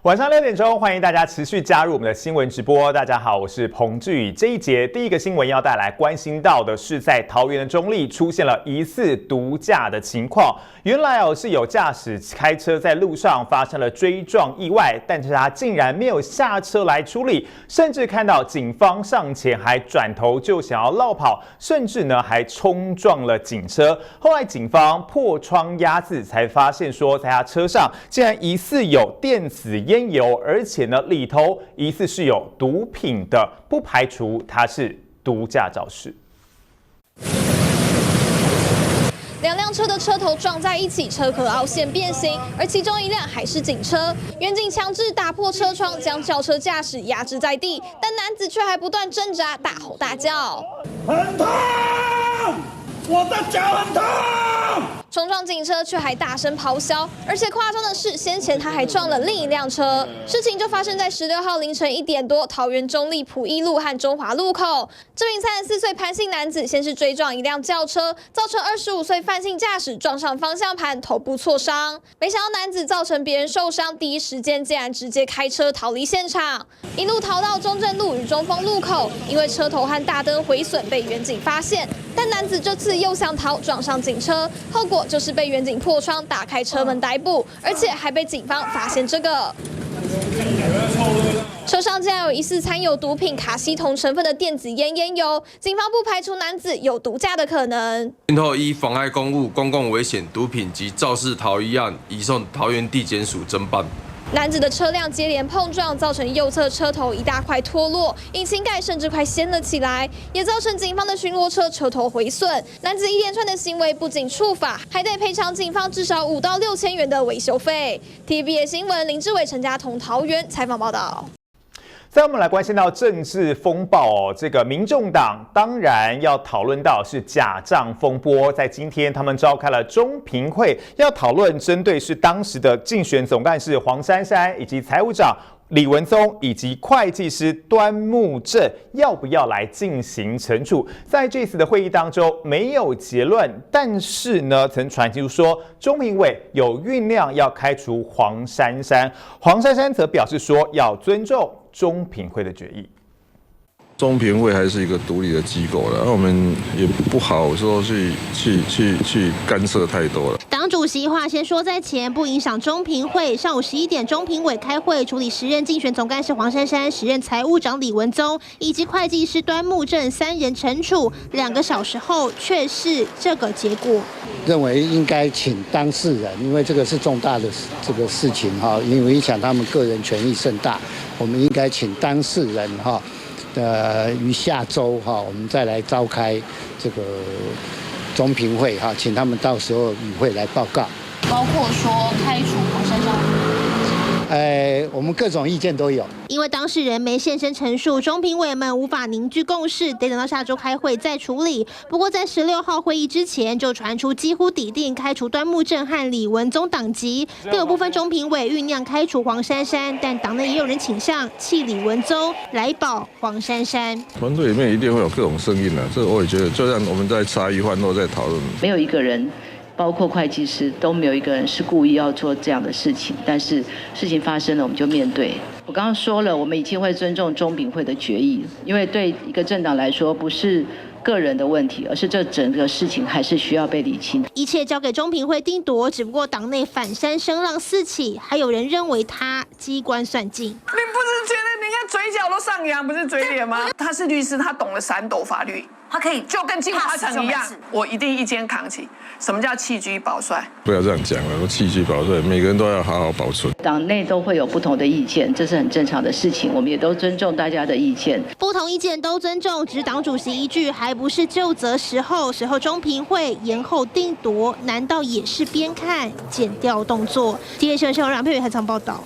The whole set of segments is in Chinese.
晚上6点钟，欢迎大家持续加入我们的新闻直播。大家好，我是彭志宇。这一节第一个新闻要带来关心到的是，在桃园的中立出现了疑似毒驾的情况。原来是有驾驶开车在路上发生了追撞意外，但是他竟然没有下车来处理，甚至看到警方上前还转头就想要落跑，甚至呢还冲撞了警车。后来警方破窗压制，才发现说在他车上竟然疑似有电子烟油，而且呢里头疑似是有毒品的，不排除他是毒驾肇事。两辆车的车头撞在一起，车壳凹陷变形，而其中一辆还是警车。远警强制打破车窗，将轿车驾驶压制在地，但男子却还不断挣扎，大吼大叫：“很痛，我的脚很痛！”冲撞警车却还大声咆哮，而且夸张的是，先前他还撞了另一辆车。事情就发生在16号凌晨1点多，桃园中立埔一路和中华路口。这名34岁潘姓男子先是追撞一辆轿车，造成25岁范姓驾驶撞上方向盘，头部挫伤。没想到男子造成别人受伤，第一时间竟然直接开车逃离现场，一路逃到中正路与中丰路口。因为车头和大灯毁损，被远警发现。但男子这次又想逃，撞上警车，后果就是被远警破窗打开车门逮捕，而且还被警方发现这个车上竟然有疑似掺有毒品卡西酮成分的电子烟烟油，警方不排除男子有毒驾的可能。今后依妨碍公务、公共危险、毒品及肇事逃逸案，移送桃园地检署侦办。男子的车辆接连碰撞，造成右侧车头一大块脱落，引擎盖甚至快掀了起来，也造成警方的巡逻车车头毁损。男子一连串的行为不仅触法，还得赔偿警方至少5到6千元的维修费。TVBS 新闻林志伟、陈家彤桃园采访报道。再我们来关心到政治风暴这个民众党当然要讨论到是假账风波，在今天他们召开了中评会，要讨论针对是当时的竞选总干事黄珊珊以及财务长李文宗以及会计师端木正要不要来进行惩处。在这次的会议当中没有结论，但是呢曾传出说中评委有酝酿要开除黄珊珊，黄珊珊则表示说要尊重中评会的决议。中评会还是一个独立的机构了，我们也不好说去干涉太多了。党主席话先说在前，不影响中评会。上午11点，中评委开会处理时任竞选总干事黄珊珊、时任财务长李文宗以及会计师端木正3人惩处。2个小时后，却是这个结果。认为应该请当事人，因为这个是重大的这个事情哈，因为影响他们个人权益甚大，我们应该请当事人哈。于下周哈，我们再来召开这个中评会哈，请他们到时候与会来报告，包括说开除黄珊珊。我们各种意见都有。因为当事人没现身陈述，中评委们无法凝聚共识，得等到下周开会再处理。不过在16号会议之前，就传出几乎底定开除端木正和李文宗党籍，更有部分中评委酝酿开除黄珊珊，但党内也有人倾向弃李文宗来保黄珊珊。团队里面一定会有各种声音的，这个我也觉得，就像我们在茶余饭后在讨论，没有一个人。包括会计师都没有一个人是故意要做这样的事情，但是事情发生了，我们就面对。我刚刚说了，我们一定会尊重中评会的决议，因为对一个政党来说，不是个人的问题，而是这整个事情还是需要被理清。一切交给中评会定夺，只不过党内反山声浪四起，还有人认为他机关算尽。你不是觉得你看嘴角都上扬，不是嘴脸吗？他是律师，他懂了3斗法律。他可以就跟金华城一样，我一定一肩扛起。什么叫弃车保帅？不要这样讲了，说弃车保帅，每个人都要好好保存。党内都会有不同的意见，这是很正常的事情，我们也都尊重大家的意见。不同意见都尊重，只党主席一句还不是就责时候中评会延后定夺，难道也是边看剪掉动作？TVBS 新闻新闻让佩宇海场报道。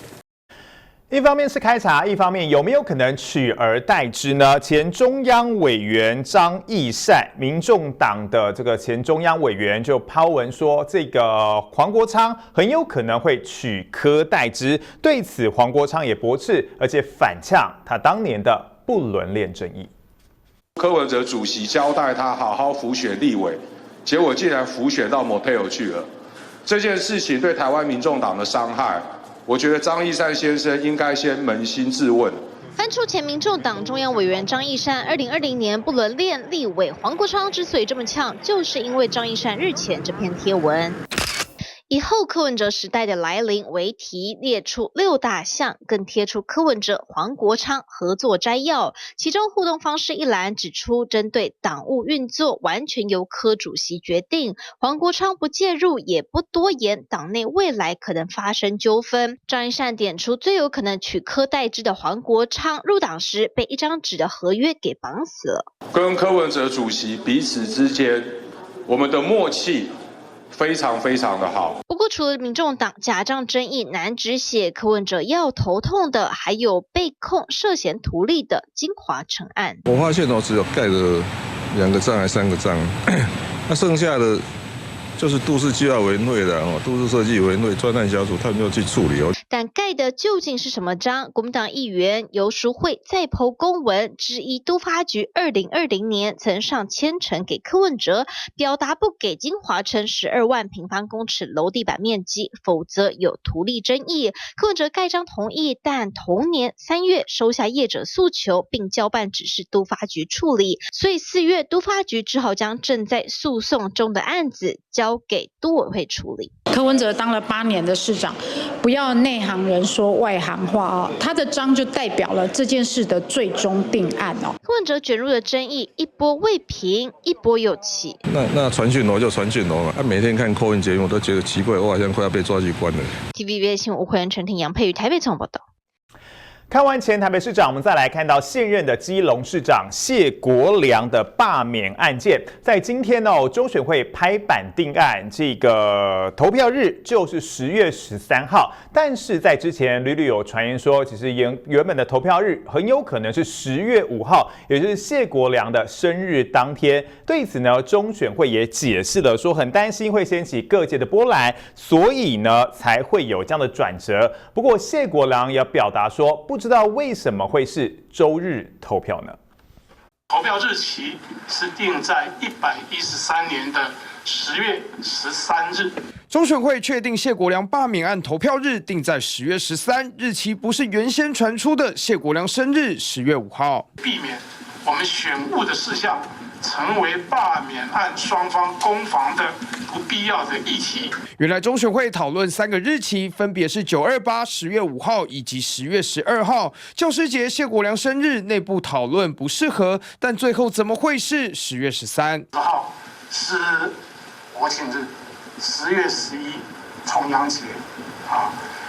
一方面是开查，一方面有没有可能取而代之呢？前中央委员张义善，民众党的这个前中央委员就抛文说，这个黄国昌很有可能会取柯代之。对此，黄国昌也驳斥，而且反呛他当年的不伦恋正义。柯文哲主席交代他好好辅选立委，结果竟然辅选到 motel 去了。这件事情对台湾民众党的伤害，我觉得张义善先生应该先扪心自问。翻出前民众党中央委员张义善2020年不轮练立委黄国昌之所以这么呛，就是因为张义善日前这篇贴文。以后柯文哲时代的来临为题，列出6大项，更贴出柯文哲、黄国昌合作摘要。其中互动方式一栏指出，针对党务运作完全由柯主席决定，黄国昌不介入也不多言，党内未来可能发生纠纷。张义善点出最有可能取柯代之的黄国昌入党时被一张纸的合约给绑死了。跟柯文哲主席彼此之间，我们的默契非常非常的好。不过，除了民众党假账争议难止血，柯文哲要头痛的还有被控涉嫌图利的金华城案。我发现只有盖了2个章还3个章，那剩下的就是都市计划委员会的都市设计委员会专案小组，他们要去处理但盖的究竟是什么章？国民党议员游淑慧再剖公文，质疑都发局2020年曾上千呈给柯文哲，表达不给金华城12万平方公尺楼地板面积，否则有图利争议。柯文哲盖章同意，但同年3月收下业者诉求，并交办指示都发局处理，所以4月都发局只好将正在诉讼中的案子交给都委会处理。柯文哲当了8年的市长，不要内行人说外行话他的章就代表了这件事的最终定案柯文哲卷入的争议一波未平，一波又起。那传讯楼就传讯楼嘛，每天看call in节目都觉得奇怪，我好像快要被抓去关了。TVBS 新闻吴慧仁、陈庭、杨佩瑜台北综合报道。看完前台北市长，我们再来看到现任的基隆市长谢国良的罢免案件。在今天中选会拍板定案，这个投票日就是10月13号。但是在之前屡屡有传言说，其实原本的投票日很有可能是10月5号，也就是谢国良的生日当天。对此呢，中选会也解释了，说很担心会掀起各界的波澜，所以呢才会有这样的转折。不过谢国良也表达说，不知道为什么会是周日投票呢？投票日期是定在113年的10月13日。中选会确定谢国良罢免案投票日定在10月13，日期不是原先传出的谢国良生日10月5号，避免我们选务的事项成为罢免案双方攻防的不必要的议题。原来中选会讨论3个日期，分别是928、10月5号以及10月12号。教师节谢国良生日，内部讨论不适合，但最后怎么会是10月13号是国庆日，10月11重阳节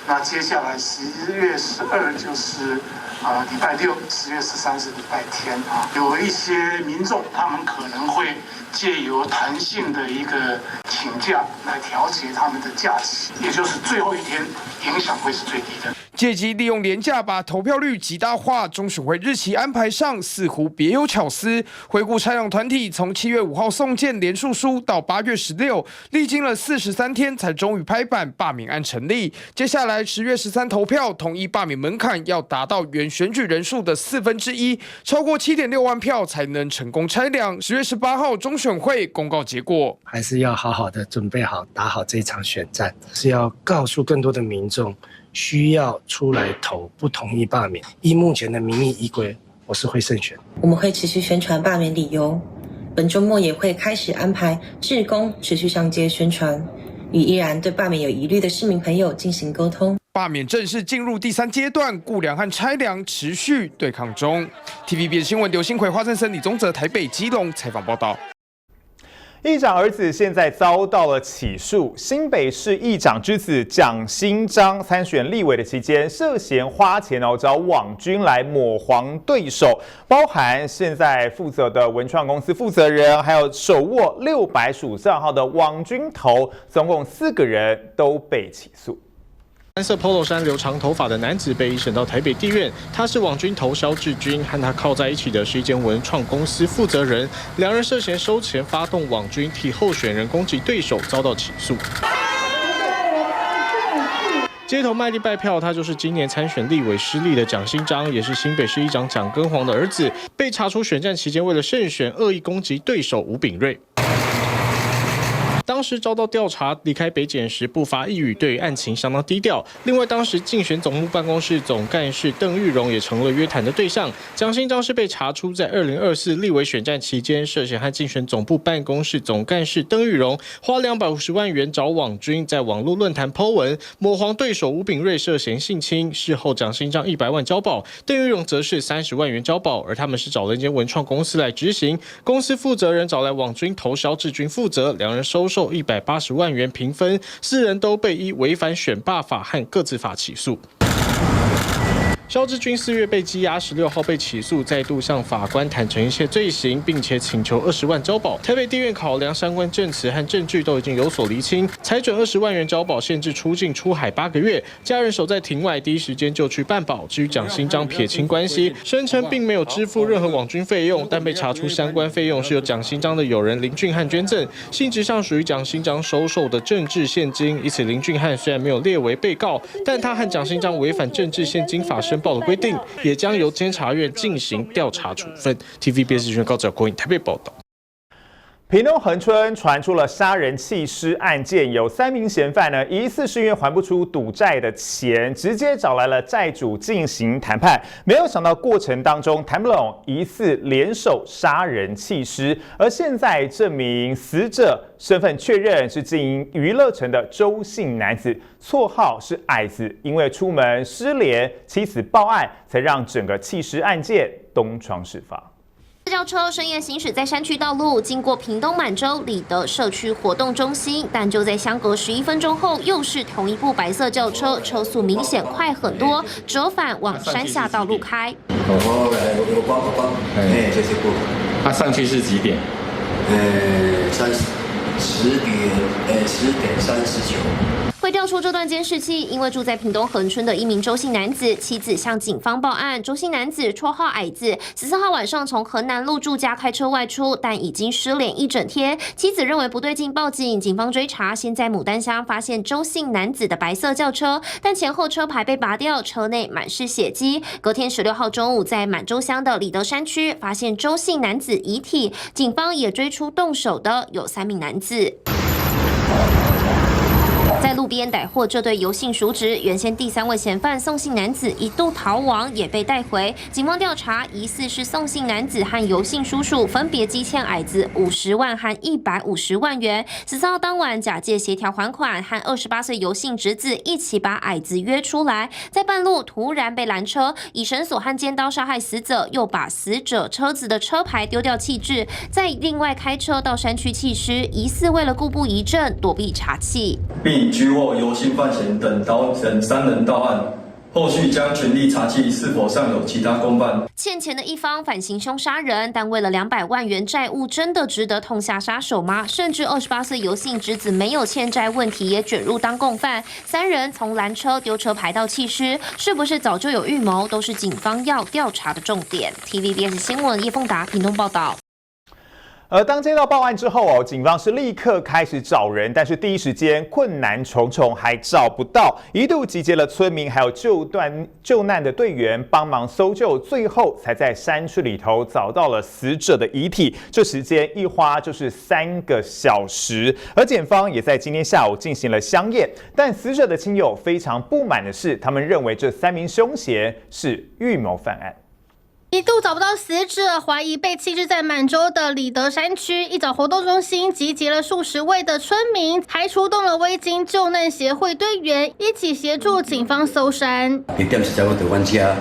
那接下来11月12就是礼拜六，10月13是礼拜天有一些民众他们可能会借由弹性的一个请假来调节他们的假期，也就是最后一天影响会是最低的。借机利用连假把投票率极大化，中选会日期安排上似乎别有巧思。回顾拆党团体从7月5号送件联署书到8月16，历经了43天才终于拍板罢免案成立。接下来10月13投票，统一罢免门槛要达到原选举人数的1/4，超过7.6万票才能成功拆两。10月18号中选会公告结果，还是要好好的准备好，打好这场选战，是要告诉更多的民众。需要出来投，不同意罢免。依目前的民意依规，我是会胜选。我们会持续宣传罢免理由，本周末也会开始安排志工持续上街宣传，与依然对罢免有疑虑的市民朋友进行沟通。罢免正式进入第3阶段，顾良和拆梁持续对抗中。TVB 新闻刘新奎、花振生、李宗泽台北基隆采访报道。议长儿子现在遭到了起诉，新北市议长之子蒋新章参选立委的期间，涉嫌花钱找网军来抹黄对手，包含现在负责的文创公司负责人，还有手握615账号的网军头，总共4个人都被起诉。蓝色 polo 衫、留长头发的男子被移审到台北地院。他是网军头肖志军，和他靠在一起的是一间文创公司负责人，两人涉嫌收钱发动网军，替候选人攻击对手，遭到起诉。街头卖力拜票，他就是今年参选立委失利的蒋新章，也是新北市议长蒋根煌的儿子，被查出选战期间为了胜选，恶意攻击对手吴秉瑞。当时遭到调查，离开北检时不发一语，对于案情相当低调。另外，当时竞选总部办公室总干事邓玉荣也成了约谈的对象。蒋新章是被查出在2024立委选战期间，涉嫌和竞选总部办公室总干事邓玉荣花250万元找网军，在网络论坛 po 文，抹黄对手吴秉瑞涉嫌性侵。事后蒋新章100万交保，邓玉荣则是30万元交保，而他们是找了一间文创公司来执行。公司负责人找来网军头肖志军负责，两人收受180万元平分，4人都被依违反选罢法和个资法起诉。肖志军4月被羁押，16号被起诉，再度向法官坦诚一切罪行，并且请求20万交保。台北地院考量相关证词和证据都已经有所厘清，裁准20万元交保，限制出境出海8个月。家人守在庭外，第一时间就去办保。至于蒋新章撇清关系，声称并没有支付任何网军费用，但被查出相关费用是由蒋新章的友人林俊翰捐赠，性质上属于蒋新章收受的政治现金。因此，林俊翰虽然没有列为被告，但他和蒋新章违反政治现金法申报的规定，也将由监察院进行调查处分。TVBS 新闻高志国台北报道。屏东恒春传出了杀人弃尸案件，有3名嫌犯呢，疑似是因为还不出赌债的钱，直接找来了债主进行谈判，没有想到过程当中谈不拢，疑似联手杀人弃尸。而现在这名死者身份确认是经营娱乐城的周姓男子，绰号是矮子，因为出门失联，妻子报案，才让整个弃尸案件东窗事发。私轿车深夜行驶在山区道路，经过屏东满洲里的社区活动中心，但就在相隔11分钟后，又是同一部白色轿车，车速明显快很多，折返往山下道路开。他上去是几点？10点39。会调出这段监视器，因为住在屏东恒春的一名周姓男子，妻子向警方报案。周姓男子绰号矮子，14号晚上从河南路住家开车外出，但已经失联1整天。妻子认为不对劲，报警，警方追查，先在牡丹乡发现周姓男子的白色轿车，但前后车牌被拔掉，车内满是血迹。隔天16号中午，在满洲乡的里德山区发现周姓男子遗体，警方也追出动手的有3名男子。在路边逮获这对游姓叔侄，原先第3位嫌犯宋姓男子一度逃亡，也被带回。警方调查，疑似是宋姓男子和游姓叔叔分别积欠矮子50万和150万元。14号当晚，假借协调还款，和28岁游姓侄子一起把矮子约出来，在半路突然被拦车，以绳索和尖刀杀害死者，又把死者车子的车牌丢掉弃置，再另外开车到山区弃尸，疑似为了故布疑阵，躲避查缉。并拘获游姓范闲等3人到案，后续将全力查缉是否尚有其他共犯。欠钱的一方反行凶杀人，但为了200万元债务，真的值得痛下杀手吗？甚至28岁游姓侄子没有欠债问题，也卷入当共犯。3人从拦车、丢车牌到弃尸，是不是早就有预谋，都是警方要调查的重点。TVBS 新闻叶凤达屏东报道。而当接到报案之后警方是立刻开始找人，但是第一时间困难重重，还找不到，一度集结了村民还有救难的队员帮忙搜救，最后才在山区里头找到了死者的遗体。这时间一花就是3个小时，而检方也在今天下午进行了相验，但死者的亲友非常不满的是，他们认为这3名凶嫌是预谋犯案。一度找不到死者，怀疑被弃置在满洲的里德山区。一早活动中心集结了数十位的村民，还出动了威金救难协会队员，一起协助警方搜山。1点10分就阮车，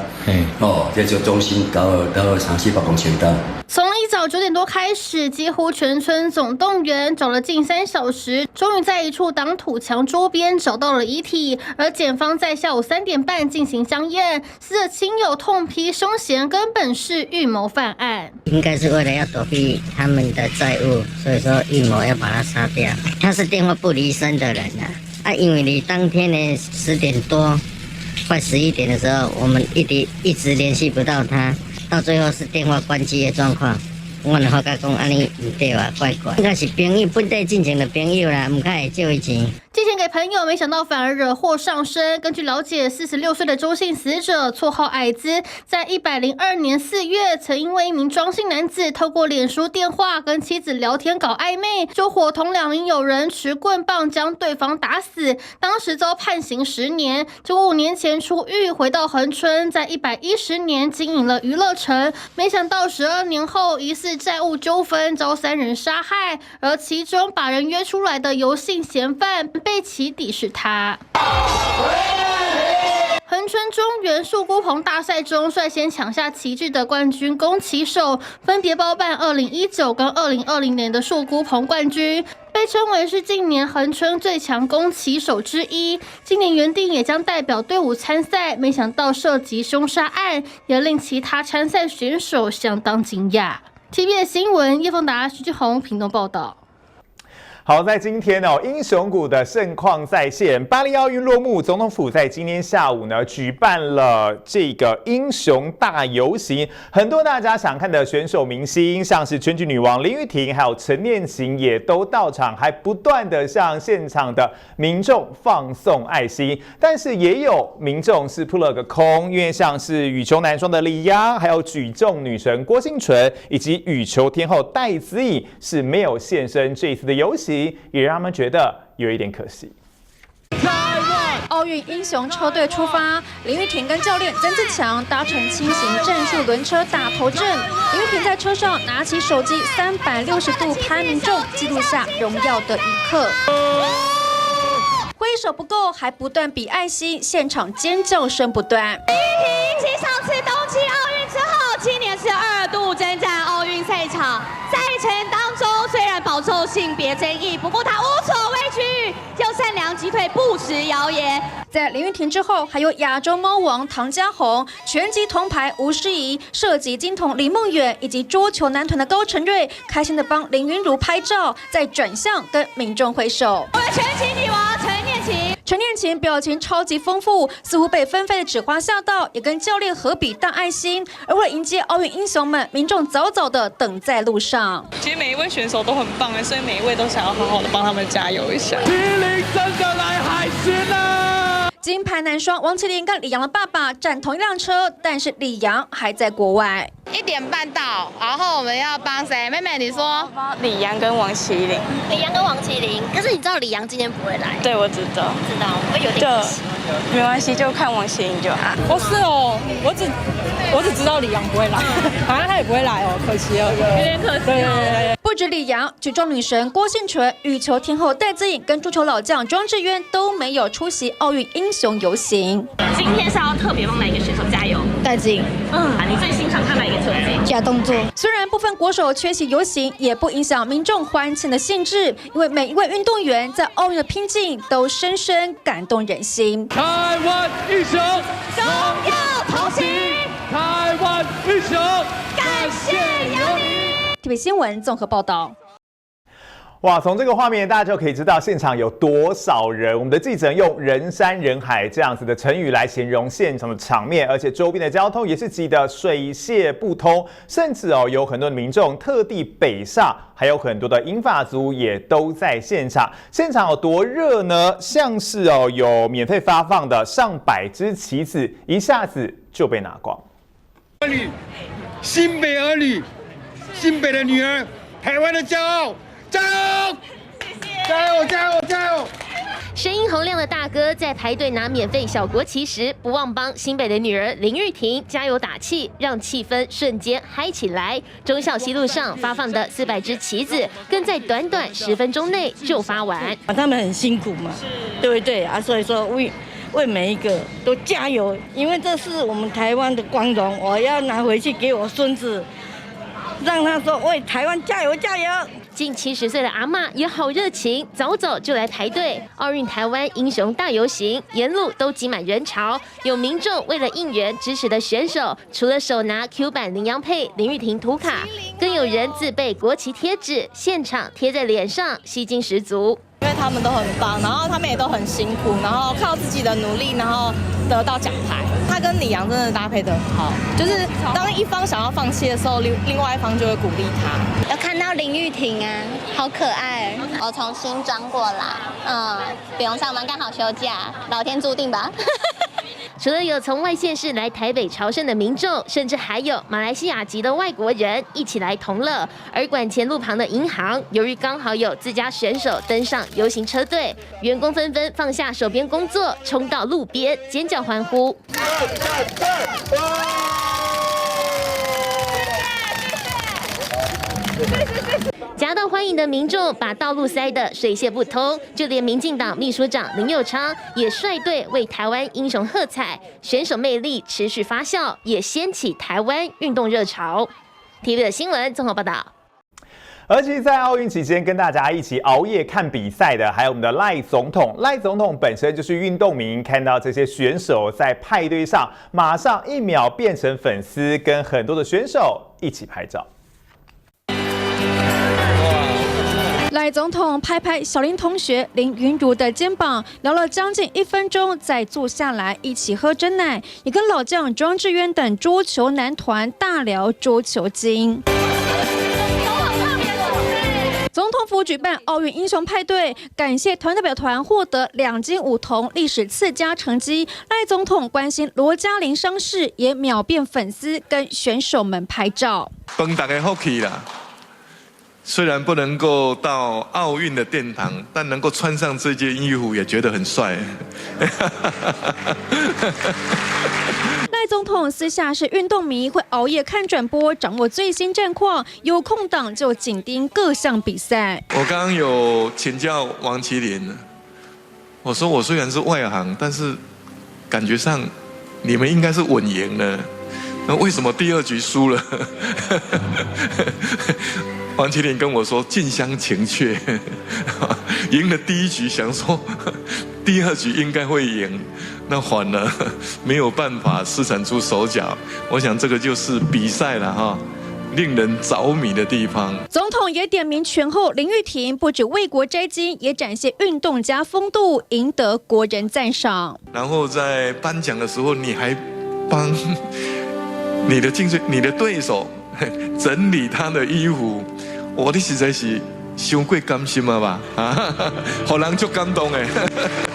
这就中心到300-400公尺的。从一早9点多开始，几乎全村总动员，找了近3小时，终于在一处挡土墙周边找到了遗体。而检方在下午3点半进行相验，死者亲友痛批凶嫌根本是预谋犯案，应该是为了要躲避他们的债务，所以说预谋要把他杀掉。他是电话不离身的人因为你当天呢10点多，快11点的时候，我们一直联系不到他。到最后是电话关机的状况，我就发觉讲安尼唔对啊，怪怪。应该是朋友本地进前的朋友啦，唔该会借伊钱。借钱给朋友，没想到反而惹祸上身。根据了解，46岁的周姓死者，绰号矮子，在102年4月，曾因为一名庄姓男子透过脸书电话跟妻子聊天搞暧昧，就伙同2名友人持棍棒将对方打死，当时遭判刑10年。结果5年前出狱，回到恒春，在110年经营了娱乐城，没想到12年后，疑似债务纠纷遭3人杀害，而其中把人约出来的游姓嫌犯。被起底是他。恒春中原树菇棚大赛中率先抢下旗帜的冠军弓棋手，分别包办2019跟2020年的树菇棚冠军，被称为是近年恒春最强弓棋手之一。今年原定也将代表队伍参赛，没想到涉及凶杀案，也令其他参赛选手相当惊讶。TVBS 新闻叶凤达、徐俊宏屏东报道。好，在今天英雄谷的盛况再现，巴黎奥运落幕，总统府在今天下午呢举办了这个英雄大游行，很多大家想看的选手明星，像是拳击女王林玉婷，还有陈念琴也都到场，还不断的向现场的民众放送爱心。但是也有民众是扑了个空，因为像是羽球男双的李洋，还有举重女神郭婞淳，以及羽球天后戴资颖是没有现身这一次的游行。也让他们觉得有一点可惜。奥运英雄车队出发，林玉婷跟教练曾自强搭乘轻型战术轮车打头阵。林玉婷在车上拿起手机360度拍民众，记录下荣耀的一刻。挥手不够，还不断比爱心，现场尖叫声不断。林玉婷继上次冬季奥运之后，今年是2度征战奥运赛场，赛程当中虽然饱受性别争议，不过她无所畏惧，就善良击退不实谣言。在林玉婷之后，还有亚洲猫王唐家宏、拳击铜牌吴诗怡、射击金童李梦远以及桌球男团的高承瑞，开心的帮林昀儒拍照，再转向跟民众挥手。我们拳击女王陈念琴。陈念琴表情超级丰富，似乎被纷飞的纸花吓到，也跟教练合比大爱心。而为了迎接奥运英雄们，民众早早的等在路上。其实每一位选手都很棒哎，所以每一位都想要好好的帮他们加油一下。麒麟真的来海巡了！金牌男双王麒麟跟李洋的爸爸站同一辆车，但是李洋还在国外。1点半到，然后我们要帮谁？妹妹，你说。帮李洋跟王麒麟。李洋跟王麒麟，可是你知道李洋今天不会来？对，我知道。知道，我有点可惜。没关系，就看王麒麟就好。哦，是哦，我只知道李洋不会来，好像他也不会来哦，可惜哦，有点可惜。对。不止李洋，举重女神郭婞淳、羽球天后戴资颖跟桌球老将庄智渊都没有出席奥运英雄游行。今天是要特别帮哪一个选手加油？戴资颖。你最欣赏他哪一个特质？假动作。虽然部分国手缺席游行，也不影响民众欢庆的兴致，因为每一位运动员在奥运的拼劲都深深感动人心。台湾英雄，荣耀同行。台湾英雄，感谢有你。TVBS 新闻综合报道。哇，从这个画面大家就可以知道现场有多少人。我们的记者用人山人海这样子的成语来形容现场的场面，而且周边的交通也是挤得水泄不通，甚至有很多的民众特地北上，还有很多的英法族也都在现场。现场有多热呢？像是有免费发放的上百只旗子，一下子就被拿光。儿女，新北儿女，新北的女儿，台湾的骄傲。加油！加油！加油！加油！声音洪亮的大哥在排队拿免费小国旗时，不忘帮新北的女儿林玉婷加油打气，让气氛瞬间嗨起来。忠孝西路上发放的400只旗子，更在短短10分钟内就发完。他们很辛苦嘛，对不对啊？所以说为每一个都加油，因为这是我们台湾的光荣，我要拿回去给我孙子，让他说为台湾加油加油。近70岁的阿嬷也好热情，早早就来排队。奥运台湾英雄大游行，沿路都挤满人潮，有民众为了应援支持的选手，除了手拿 Q 版林洋配、林玉婷图卡，更有人自备国旗贴纸，现场贴在脸上，吸睛十足。因为他们都很棒，然后他们也都很辛苦，然后靠自己的努力，然后得到奖牌。他跟李阳真的搭配得很好，就是当一方想要放弃的时候，另外一方就会鼓励他。有看到林玉婷啊，好可爱。我从新庄过来，不用上班，刚好休假，老天注定吧。除了有从外县市来台北朝圣的民众，甚至还有马来西亚籍的外国人一起来同乐。而馆前路旁的银行，由于刚好有自家选手登上游行车队，员工纷纷放下手边工作，冲到路边尖叫欢呼。夹道欢迎的民众把道路塞得水泄不通，就连民进党秘书长林右昌也率队为台湾英雄喝彩，选手魅力持续发酵，也掀起台湾运动热潮。TVB 的新闻综合报道。而其实，在奥运期间跟大家一起熬夜看比赛的，还有我们的赖总统。赖总统本身就是运动迷，看到这些选手在派对上，马上1秒变成粉丝，跟很多的选手一起拍照。赖总统拍拍小林同学林云如的肩膀，聊了将近1分钟，再坐下来一起喝珍奶，也跟老将庄智渊等桌球男团大聊桌球经。总统府举办奥运英雄派对，感谢团代表团获得2金5铜，历史次佳成绩。赖总统关心罗嘉玲伤势，也秒变粉丝，跟选手们拍照。帮大家福气啦！虽然不能够到奥运的殿堂，但能够穿上这件衣服，也觉得很帅。赖总统私下是运动迷，会熬夜看转播，掌握最新战况，有空档就紧盯各项比赛。我刚刚有请教王麒麟，我说我虽然是外行，但是感觉上你们应该是稳赢了，那为什么第2局输了？王麒麟跟我说近乡情怯，赢了第1局，想说第2局应该会赢，那反而没有办法施展出手脚。我想这个就是比赛了哈，令人着迷的地方。总统也点名拳后林玉婷，不止为国摘金，也展现运动家风度，赢得国人赞赏。然后在颁奖的时候，你还帮你的对手整理他的衣服，我的实在是伤过甘心了吧？让人就感动哎。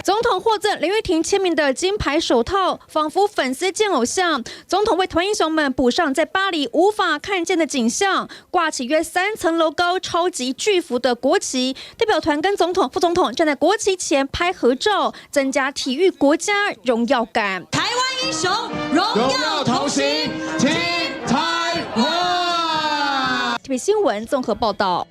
总统获赠林玉婷签名的金牌手套，仿佛粉丝见偶像。总统为团英雄们补上在巴黎无法看见的景象，挂起约3层楼高、超级巨幅的国旗。代表团跟总统、副总统站在国旗前拍合照，增加体育国家荣耀感。台湾英雄荣耀同行，听台湾。TVB 新闻综合报道。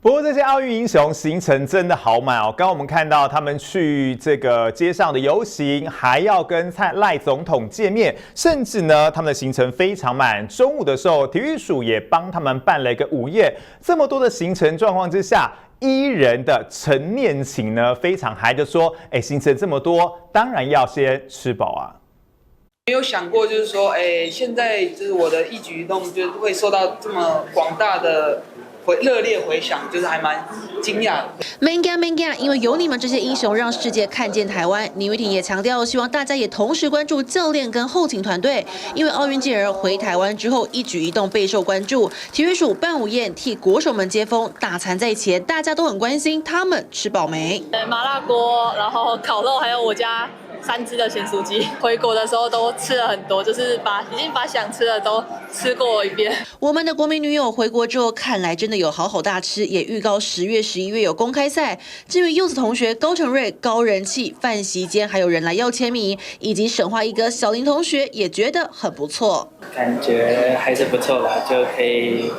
不过这些奥运英雄行程真的好满哦！刚刚我们看到他们去这个街上的游行，还要跟赖总统见面，甚至呢他们的行程非常满。中午的时候，体育署也帮他们办了一个午宴。这么多的行程状况之下，1人的陈念琴呢非常嗨，就说：“行程这么多，当然要先吃饱啊。”没有想过，就是说，现在就是我的一举一动，就是会受到这么广大的热烈回响，就是还蛮惊讶的。Manga，因为有你们这些英雄，让世界看见台湾。林玉婷也强调，希望大家也同时关注教练跟后勤团队，因为奥运健儿回台湾之后，一举一动备受关注。体育署办午宴，替国手们接风，大餐在前，大家都很关心他们吃饱没。麻辣锅，然后烤肉，还有我家3只的咸酥鸡。回国的时候都吃了很多，就是已经把想吃的都吃过一遍。我们的国民女友回国之后，看来真的有好好大吃，也预告10月、11月有公开赛。至于柚子同学高承瑞高人气，饭席间还有人来要签名，以及神话一哥小林同学也觉得很不错，感觉还是不错啦，就可以。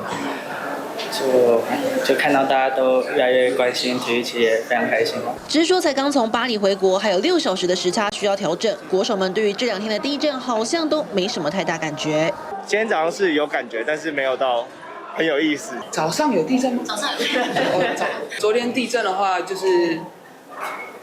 就看到大家都越来越关心体育，也非常开心。直说才刚从巴黎回国，还有6小时的时差需要调整。国手们对于这2天的地震好像都没什么太大感觉。今天早上是有感觉，但是没有到很有意思。早上有地震吗？早上有地震。昨天地震的话，就是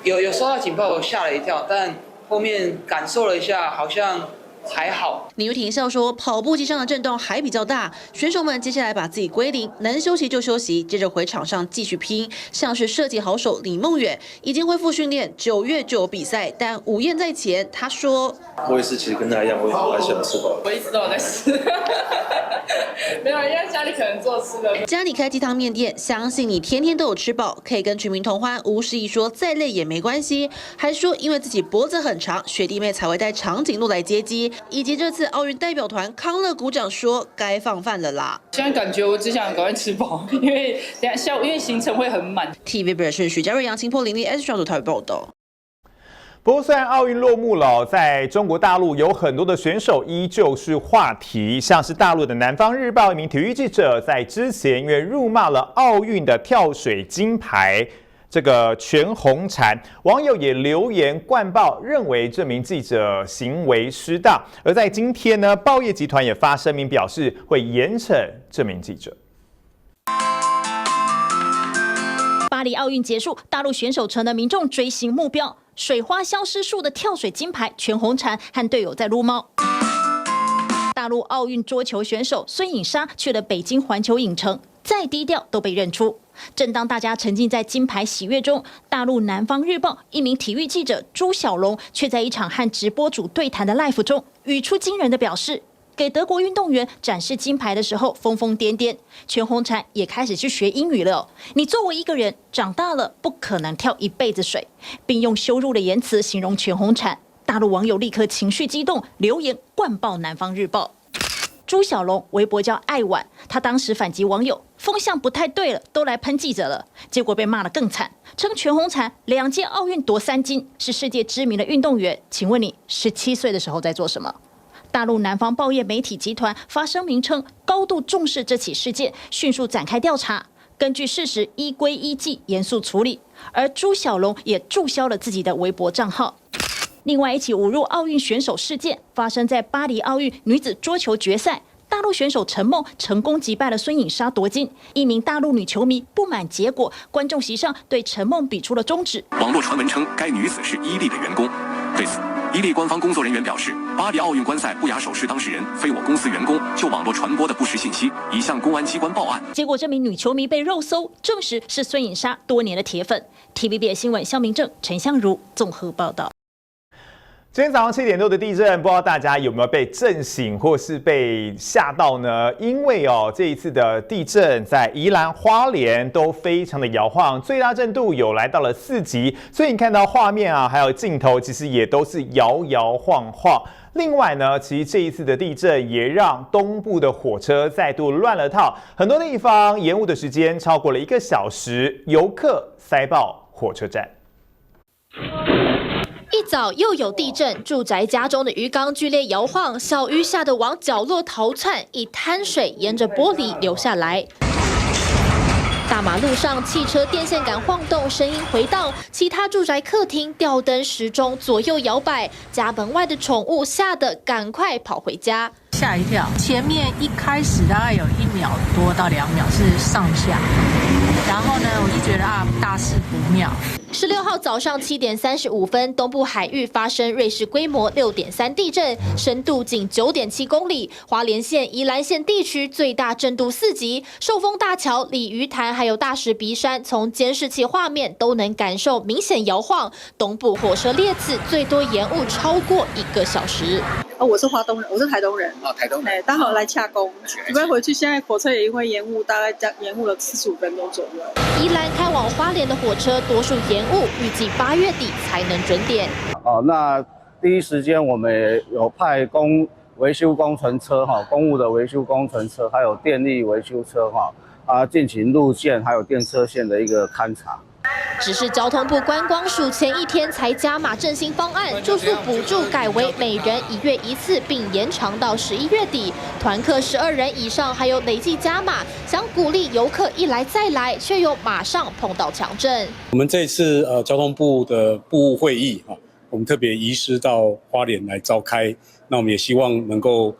有收到警报，我吓了一跳，但后面感受了一下，好像还好。李玉婷笑说，跑步机上的震动还比较大，选手们接下来把自己归零，能休息就休息，接着回场上继续拼。像是射击好手李梦远已经恢复训练，9月就有比赛，但午宴在前，他说：“我也是，其实跟他一样，我还喜欢吃饱。我一直都有在吃，没有，因为家里可能做吃的。家里开鸡汤面店，相信你天天都有吃饱，可以跟全民同欢。吴诗怡说，再累也没关系，还说因为自己脖子很长，学弟妹才会带长颈鹿来接机。以及这次奥运代表团康乐股长说，该放饭了啦。现在感觉我只想赶快吃饱，因为等下因为行程会很满。TVB 是许家瑞、杨清波、林立 S 小组台报道。不过，虽然奥运落幕了，在中国大陆有很多的选手依旧是话题，像是大陆的《南方日报》一名体育记者在之前因为辱骂了奥运的跳水金牌这个全红婵，网友也留言灌爆，认为这名记者行为失当。而在今天呢，报业集团也发声明表示会严惩这名记者。巴黎奥运结束，大陆选手成了民众追星目标。水花消失术的跳水金牌全红婵和队友在撸猫。大陆奥运桌球选手孙颖莎去了北京环球影城，再低调都被认出。正当大家沉浸在金牌喜悦中，大陆《南方日报》一名体育记者朱小龙却在一场和直播主对谈的 live 中，语出惊人的表示，给德国运动员展示金牌的时候疯疯癫癫，全红婵也开始去学英语了。你作为一个人长大了，不可能跳一辈子水，并用羞辱的言辞形容全红婵。大陆网友立刻情绪激动，留言灌爆《南方日报》。朱小龙微博叫爱婉，他当时反击网友风向不太对了，都来喷记者了，结果被骂得更惨，称全红婵2届奥运夺3金，是世界知名的运动员。请问你17岁的时候在做什么？大陆南方报业媒体集团发声明称，高度重视这起事件，迅速展开调查，根据事实依规依纪严肃处理。而朱小龙也注销了自己的微博账号。另外一起侮辱奥运选手事件发生在巴黎奥运女子桌球决赛，大陆选手陈梦成功击败了孙颖莎夺金。一名大陆女球迷不满结果，观众席上对陈梦比出了中指。网络传闻称该女子是伊利的员工，对此伊利官方工作人员表示，巴黎奥运观赛不雅手势当事人非我公司员工，就网络传播的不实信息已向公安机关报案。结果这名女球迷被肉搜，证实是孙颖莎多年的铁粉。TVB 新闻肖明正、陈香如综合报道。今天早上7点多的地震，不知道大家有没有被震醒或是被吓到呢？因为这一次的地震在宜兰、花莲都非常的摇晃，最大震度有来到了4级，所以你看到画面啊，还有镜头，其实也都是摇摇晃晃。另外呢，其实这一次的地震也让东部的火车再度乱了套，很多地方延误的时间超过了1个小时，游客塞爆火车站。一早又有地震，住宅家中的鱼缸剧烈摇晃，小鱼吓得往角落逃窜，一滩水沿着玻璃流下来。大马路上汽车电线杆晃动，声音回荡，其他住宅客厅吊灯时钟左右摇摆，家门外的宠物吓得赶快跑回家，吓一跳。前面一开始大概有1秒多到2秒是上下，然后呢我就觉得大事不妙。16号早上7点35分，东部海域发生瑞士规模6.3地震，深度仅9.7公里。花莲县、宜兰县地区最大震度4级，寿丰大桥、鲤鱼潭还有大石鼻山，从监视器画面都能感受明显摇晃。东部火车列次最多延误超过1个小时。我是花东人，我是台东人。台东人。刚好来洽公，准备回去。现在火车也因为延误，大概延误了45分钟左右。宜兰开往花莲的火车多数延误，预计8月底才能准点。那第一时间我们也有派维修工程车公务的维修工程车，还有电力维修车进行路线还有电车线的一个勘查。只是交通部观光署前1天才加码振兴方案，住宿补助改为每人1月1次，并延长到11月底。团客12人以上还有累计加码，想鼓励游客一来再来，却又马上碰到强震。我们这次交通部的部务会议我们特别移师到花莲来召开，那我们也希望能够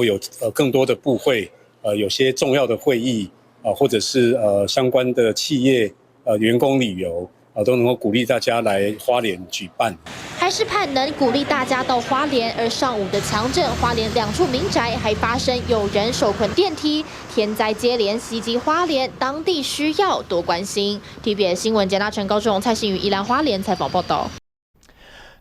有更多的部会有些重要的会议或者是相关的企业员工旅游都能够鼓励大家来花莲举办。还是盼能鼓励大家到花莲。而上午的强震，花莲2处民宅还发生有人手捆电梯，天灾接连袭击花莲，当地需要多关心。TVBS 新闻简大成、高志荣、蔡信宇、宜兰花莲采访报道。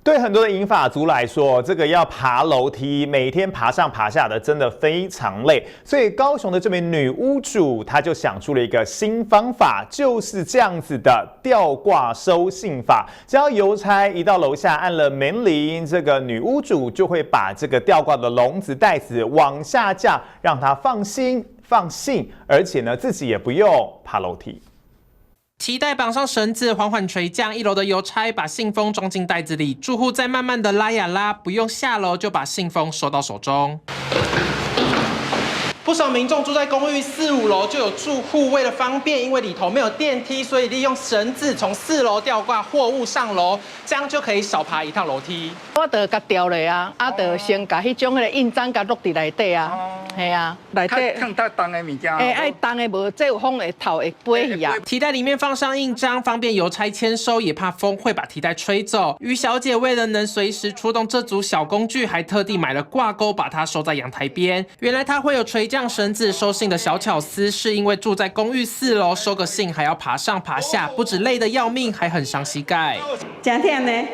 对很多的银发族来说，这个要爬楼梯，每天爬上爬下的，真的非常累。所以高雄的这名女屋主，她就想出了一个新方法，就是这样子的吊挂收信法。只要邮差一到楼下按了门铃，这个女屋主就会把这个吊挂的笼子袋子往下架，让她放信，而且呢自己也不用爬楼梯。提袋绑上绳子，缓缓垂降。1楼的邮差把信封装进袋子里，住户再慢慢的拉呀拉，不用下楼就把信封收到手中。不少民众住在公寓4、5楼，就有住户为了方便，因为里头没有电梯，所以利用绳子从4楼吊挂货物上楼，这样就可以少爬一趟楼梯。我就甲吊咧啊，就先甲迄种印章甲录伫内底啊，系啊，内底放太重的物件，爱重的无，这有风会透会飞去啊。提袋里面放上印章，方便邮差签收，也怕风会把提袋吹走。于小姐为了能随时出动这组小工具，还特地买了挂钩，把它收在阳台边。原来她会有垂降绳子收信的小巧思，是因为住在公寓4楼，收个信还要爬上爬下，不止累得要命，还很伤膝盖。真忝呢，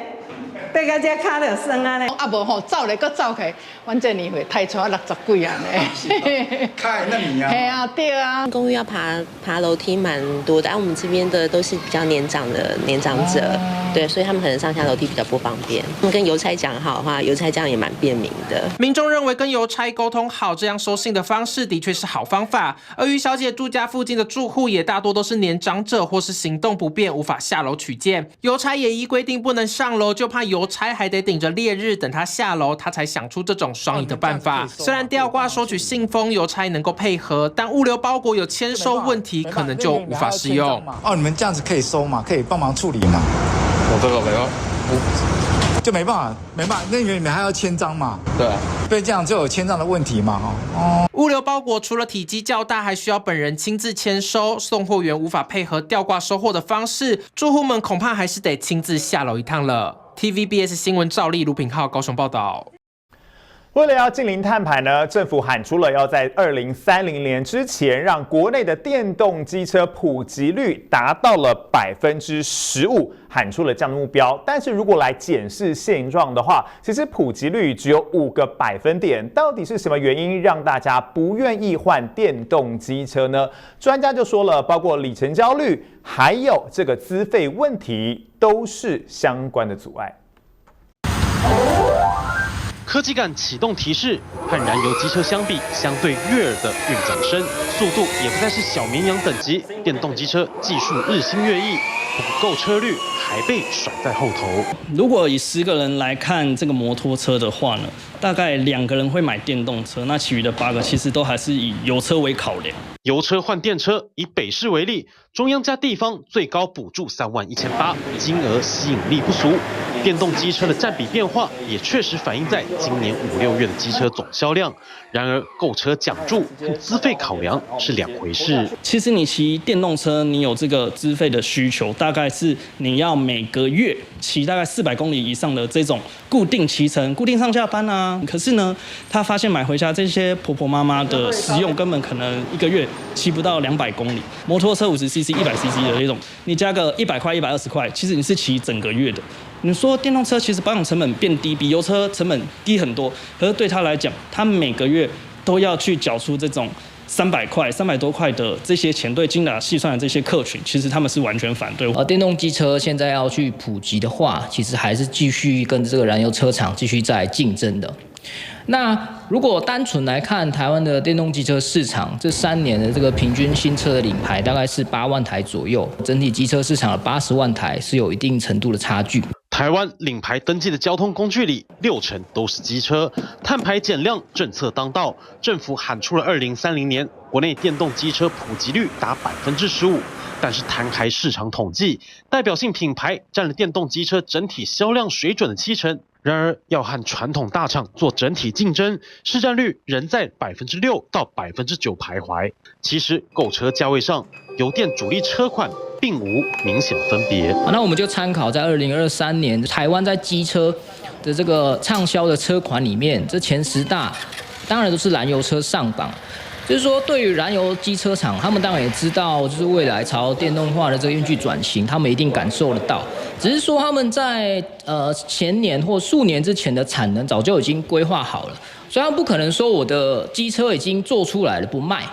爬到这骹就酸啊呢。啊无吼，走咧搁走起，阮这年岁太粗60几啊呢。开那米啊？嘿啊，对啊。公寓要爬楼梯蛮多的，我们这边的都是比较年长者，对，所以他们可能上下楼梯比较不方便。跟邮差讲好的话，邮差这样也蛮便民的。民众认为跟邮差沟通好，这样收信的方式的确是好方法。而于小姐住家附近的住户也大多都是年长者或是行动不便，无法下楼取件。邮差也依规定不能上楼，就怕邮差还得顶着烈日等他下楼，他才想出这种双赢的办法。虽然吊挂收取信封，邮差能够配合，但物流包裹有签收问题，可能就无法适用。哦，你们这样子可以收吗？可以帮忙处理吗？我这个没有，就没办法，那个你们还要签章嘛？对啊，所以这样就有签章的问题嘛？物流包裹除了体积较大，还需要本人亲自签收，送货员无法配合吊挂收货的方式，住户们恐怕还是得亲自下楼一趟了。TVBS 新闻赵丽、卢品浩高雄报道。为了要近零碳排呢，政府喊出了要在2030年之前，让国内的电动机车普及率达到了15%，喊出了这样的目标。但是如果来检视现状的话，其实普及率只有5个百分点。到底是什么原因让大家不愿意换电动机车呢？专家就说了，包括里程焦虑，还有这个资费问题，都是相关的阻碍。科技感启动提示，和燃油机车相比，相对悦耳的运掌声，速度也不再是小绵羊等级。电动机车技术日新月异，不过购车率还被甩在后头。如果以10个人来看这个摩托车的话呢，大概2个人会买电动车，那其余的8个其实都还是以油车为考量。油车换电车，以北市为例，中央加地方最高补助31800，金额吸引力不俗。电动机车的占比变化也确实反映在今年5、6月的机车总销量。然而，购车奖助和资费考量是2回事。其实你骑电动车，你有这个资费的需求，大概是你要每个月骑大概400公里以上的这种固定骑乘、固定上下班啊。可是呢，他发现买回家这些婆婆妈妈的使用，根本可能1个月骑不到200公里。摩托车50cc、100cc 的那种，你加个100块、120块，其实你是骑整个月的。你说电动车其实保养成本变低，比油车成本低很多，可是对他来讲，他每个月都要去缴出这种300块、300多块的这些钱，对精打细算的这些客群，其实他们是完全反对。电动机车现在要去普及的话，其实还是继续跟这个燃油车厂继续在竞争的。那如果单纯来看台湾的电动机车市场，这3年的这个平均新车的领牌大概是8万台左右，整体机车市场的80万台是有一定程度的差距。台湾领牌登记的交通工具里，60%都是机车。碳排减量政策当道，政府喊出了2030年国内电动机车普及率达15%。但是摊开市场统计，代表性品牌占了电动机车整体销量水准的70%。然而，要和传统大厂做整体竞争，市占率仍在6%到9%徘徊。其实，购车价位上，油电主力车款并无明显分别。那我们就参考在2023年台湾在机车的这个畅销的车款里面，这前10大，当然都是燃油车上榜。就是说，对于燃油机车厂，他们当然也知道，就是未来朝电动化的这个运具转型，他们一定感受得到。只是说他们在前年或数年之前的产能早就已经规划好了，所以他们不可能说我的机车已经做出来了不卖。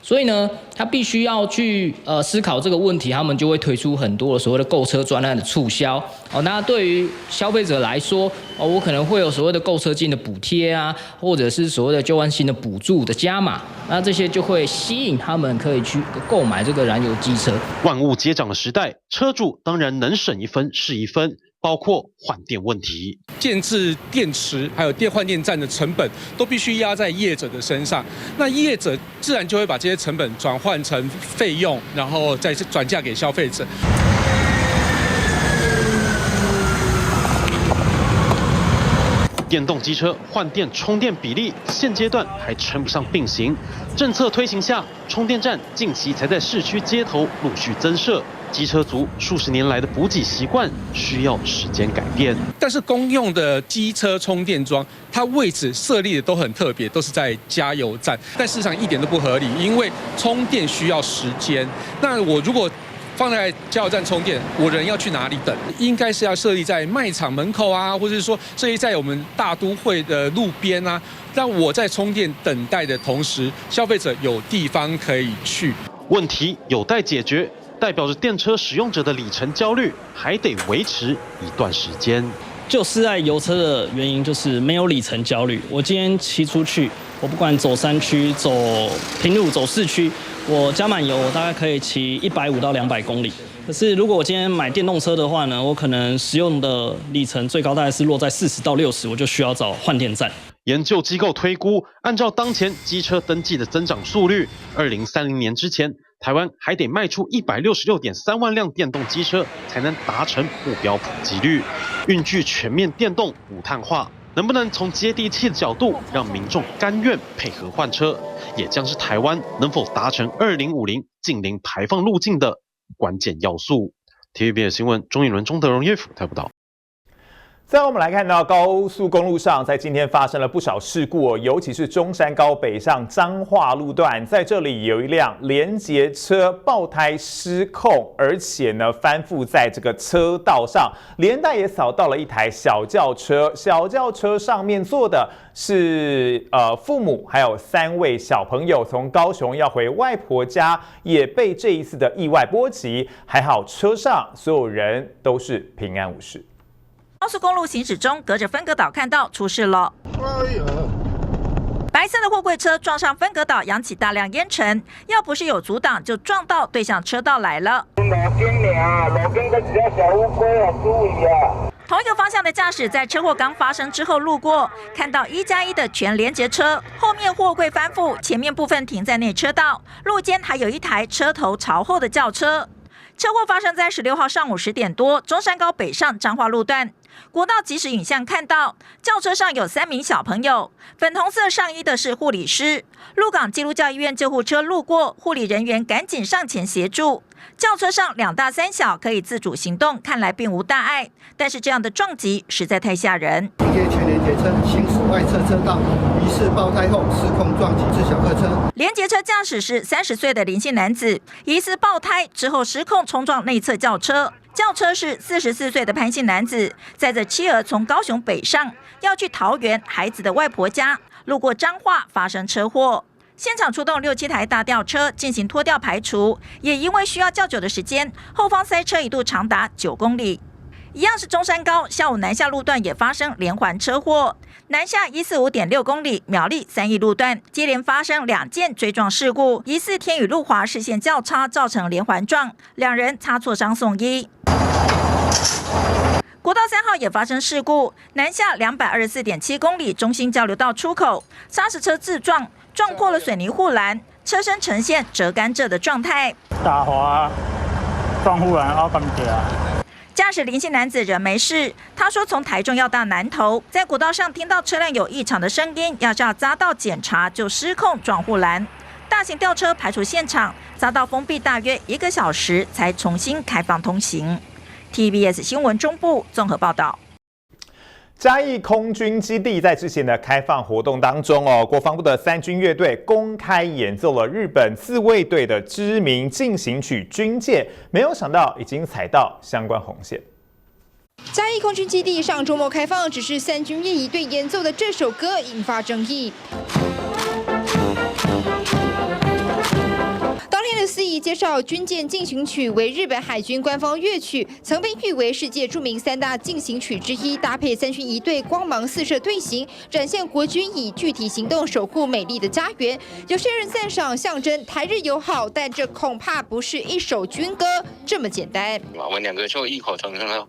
所以呢，他必须要去思考这个问题，他们就会推出很多的所谓的购车专案的促销。那对于消费者来说，我可能会有所谓的购车金的补贴啊，或者是所谓的旧换新的补助的加码，那这些就会吸引他们可以去购买这个燃油机车。万物皆涨的时代，车主当然能省一分是一分。包括换电问题，建置电池还有换电站的成本都必须压在业者的身上，那业者自然就会把这些成本转换成费用，然后再转嫁给消费者。电动机车换电充电比例现阶段还称不上并行，政策推行下，充电站近期才在市区街头陆续增设。机车族数十年来的补给习惯需要时间改变，但是公用的机车充电桩，它位置设立的都很特别，都是在加油站，但事实上一点都不合理，因为充电需要时间。那我如果放在加油站充电，我人要去哪里等？应该是要设立在卖场门口啊，或者是说设立在我们大都会的路边啊，让我在充电等待的同时，消费者有地方可以去。问题有待解决。代表着电车使用者的里程焦虑还得维持一段时间。就私爱油车的原因就是没有里程焦虑。我今天骑出去，我不管走山区、走平路、走市区，我加满油，我大概可以骑150到200公里。可是如果我今天买电动车的话呢，我可能使用的里程最高大概是落在40到60，我就需要找换电站。研究机构推估，按照当前机车登记的增长速率，2030年之前，台湾还得卖出166.3万辆电动机车，才能达成目标普及率。运具全面电动、无碳化，能不能从接地气的角度让民众甘愿配合换车，也将是台湾能否达成2050净零排放路径的关键要素。TVBS 新闻，钟颖伦、钟德荣、叶辅台报道。再来我们来看到高速公路上，在今天发生了不少事故哦，尤其是中山高北上彰化路段，在这里有一辆联结车爆胎失控，而且呢翻覆在这个车道上，连带也扫到了一台小轿车。小轿车上面坐的是父母，还有3位小朋友，从高雄要回外婆家，也被这一次的意外波及。还好车上所有人都是平安无事。高速公路行驶中，隔着分隔岛看到出事了。白色的货柜车撞上分隔岛，扬起大量烟尘。要不是有阻挡，就撞到对向车道来了。同一个方向的驾驶在车祸刚发生之后路过，看到1+1的全连结车，后面货柜翻覆，前面部分停在内车道，路肩还有一台车头朝后的轿车。车祸发生在16号上午10点多，中山高北上彰化路段。国道即时影像看到，轿车上有3名小朋友，粉红色上衣的是护理师。鹿港基督教医院救护车路过，护理人员赶紧上前协助。轿车上2大3小可以自主行动，看来并无大碍。但是这样的撞击实在太吓人。全连结车行驶外侧车道，疑似爆胎后失控撞击至小客车。连结车驾驶是30岁的林姓男子，疑似爆胎之后失控冲撞内侧轿车。轿车是44岁的潘姓男子，载着妻儿从高雄北上，要去桃园孩子的外婆家，路过彰化发生车祸。现场出动6、7台大吊车进行拖吊排除，也因为需要较久的时间，后方塞车一度长达9公里。一样是中山高，下午南下路段也发生连环车祸。南下145.6公里，苗栗3义路段接连发生2件追撞事故，疑似天宇路华视线较差，造成连环撞，2人擦挫伤送医。国道3号也发生事故，南下224.7公里，中兴交流道出口，砂石车自撞，撞破了水泥护栏，车身呈现折甘蔗的状态。打滑，撞护栏凹感觉。驾驶林姓男子人没事，他说从台中要到南投，在国道上听到车辆有异常的声音，要匝道检查就失控撞护栏，大型吊车排除现场，匝道封闭大约1个小时才重新开放通行。TVBS 新闻中部综合报道。嘉义空军基地在之前的开放活动当中国防部的3军乐队公开演奏了日本自卫队的知名进行曲《军舰》，没有想到已经踩到相关红线。嘉义空军基地上周末开放，只是3军业仪队演奏的这首歌引发争议。当天的司仪介绍，《军舰进行曲》为日本海军官方乐曲，曾被誉为世界著名3大进行曲之一。搭配3军仪队光芒四射队形，展现国军以具体行动守护美丽的家园。有些人赞赏象征台日友好，但这恐怕不是一首军歌这么简单。我们2个就异口同声说：“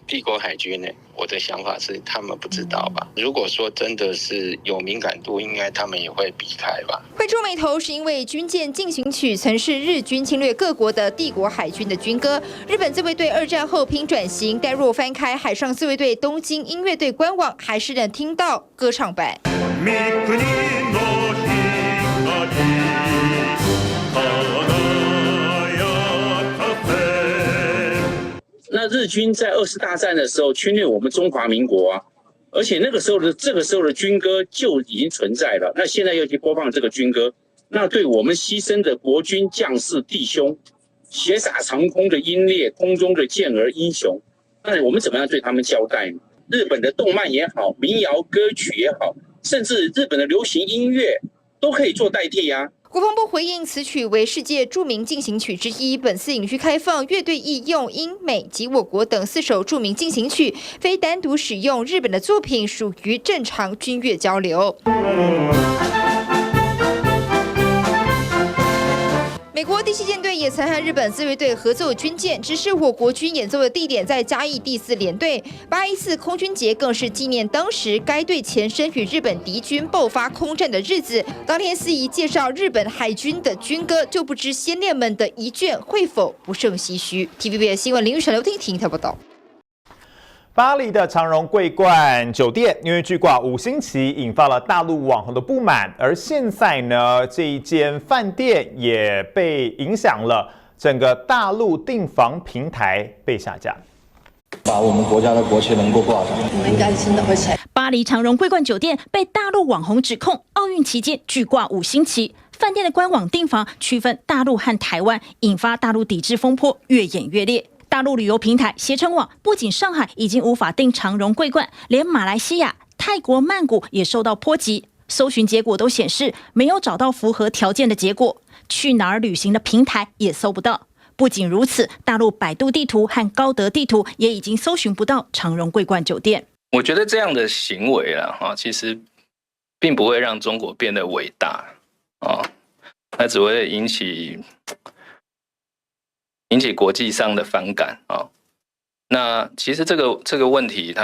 帝国海军呢？”我的想法是，他们不知道吧？如果说真的是有敏感度，应该他们也会避开吧。会皱眉头是因为《军舰进行曲》曾是日军侵略各国的帝国海军的军歌。日本自卫队2战后拼转型，但若翻开海上自卫队东京音乐队官网，还是能听到歌唱版。那日军在20大战的时候侵略我们中华民国啊，而且这个时候的军歌就已经存在了。那现在又去播放这个军歌，那对我们牺牲的国军将士弟兄，血洒长空的英烈，空中的健儿英雄，那我们怎么样对他们交代呢？日本的动漫也好，民谣歌曲也好，甚至日本的流行音乐都可以做代替啊。国防部回应，此曲为世界著名进行曲之一，本次允许开放乐队亦用英美及我国等4首著名进行曲，非单独使用日本的作品，属于正常军乐交流。美国第7舰队也曾和日本自卫队合奏军舰，只是我国军演奏的地点在嘉义第4联队。814空军节更是纪念当时该队前身与日本敌军爆发空战的日子。当天司仪介绍日本海军的军歌，就不知先烈们的遗眷会否不胜唏嘘。TVB 新闻林玉成、刘婷婷报道。巴黎的长荣桂冠酒店因为拒挂5星旗，引发了大陆网红的不满。而现在呢，这一间饭店也被影响了，整个大陆订房平台被下架。把我们国家的国旗能够挂上，你们应该真的会踩。巴黎长荣桂冠酒店被大陆网红指控奥运期间拒挂5星旗，饭店的官网订房区分大陆和台湾，引发大陆抵制风波越演越烈。大陆旅游平台携程网不仅上海已经无法订长荣桂冠，连马来西亚、泰国曼谷也受到波及。搜寻结果都显示没有找到符合条件的结果，去哪儿旅行的平台也搜不到。不仅如此，大陆百度地图和高德地图也已经搜寻不到长荣桂冠酒店。我觉得这样的行为其实并不会让中国变得伟大它只会引起国际上的反感那其实这个问题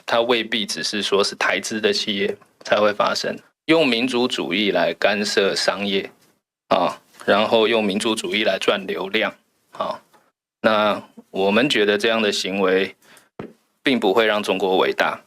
它未必只是说是台资的企业才会发生，用民族主义来干涉商业然后用民族主义来赚流量那我们觉得这样的行为并不会让中国伟大。